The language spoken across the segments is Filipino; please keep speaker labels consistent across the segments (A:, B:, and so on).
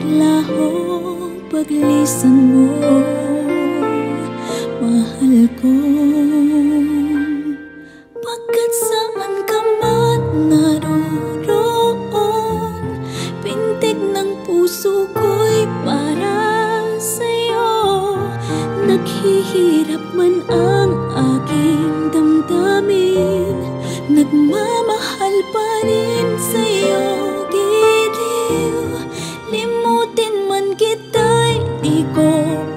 A: naglaho paglisan mo, mahal ko. Pagkat saan ka man naroon, pintig ng puso ko'y para sa'yo. Naghihirap man ang aking damdamin, nagmamahal pa rin sa'yo, giliw. Limutin man kita'y di ko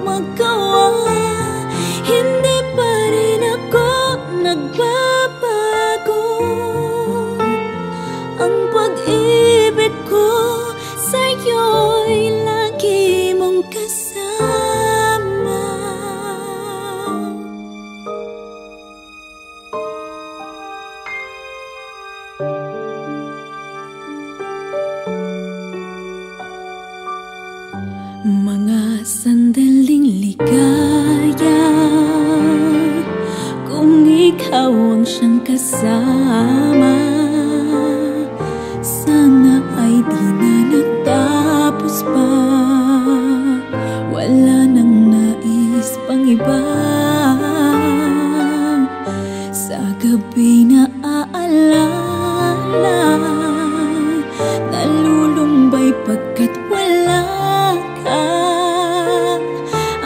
A: magawa, hindi pa rin ako nagbabago. Ang pag-ibig ko sa'yo'y lagi mong kasama. Mga sandaling ligaya, kung ikaw ang siyang kasama, sana ay di na natapos pa. Wala nang nais pang iba. Sa gabi na aalala, nalulumbay pagkat wala ka.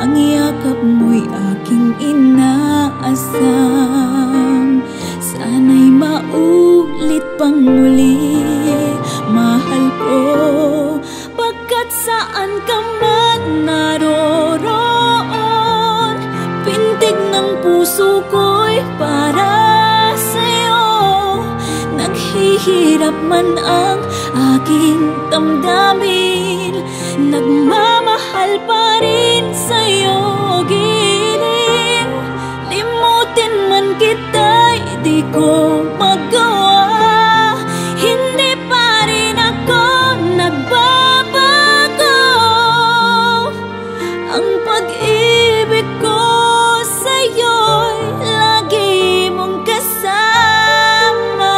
A: Ang yakap mo'y aking inaasam, sana'y maulit pang muli, mahal ko. Pagkat saan ka man naroon, pintig ng puso ko'y para sa'yo. Naghihirap man ang aking damdamin, nagmamahal pa rin sa'yo, giliw. Limutin man kita'y di ko magawa, hindi pa rin ako nagbabago. Ang pag-ibig ko sa'yo'y lagi mong kasama.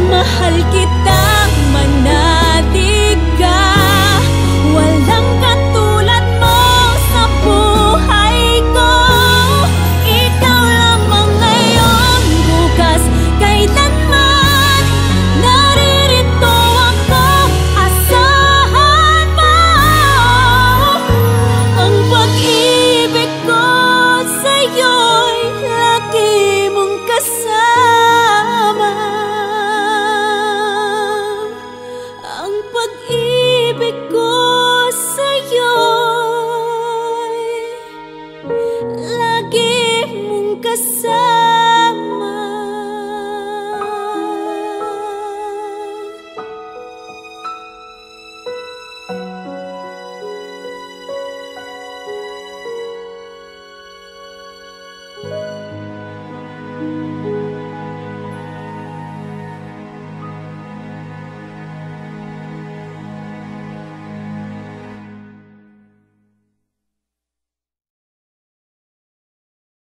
A: Mahal kita, manalig ka. Walang katulad mo sa buhay ko. Ikaw lamang ngayon, bukas, kailanman. Naririto ako, asahan mo. Ang pag-ibig ko sa'yo'y lagi mong kasama. Ang pag-ibig ko sa'yo'y lagi mong kasama.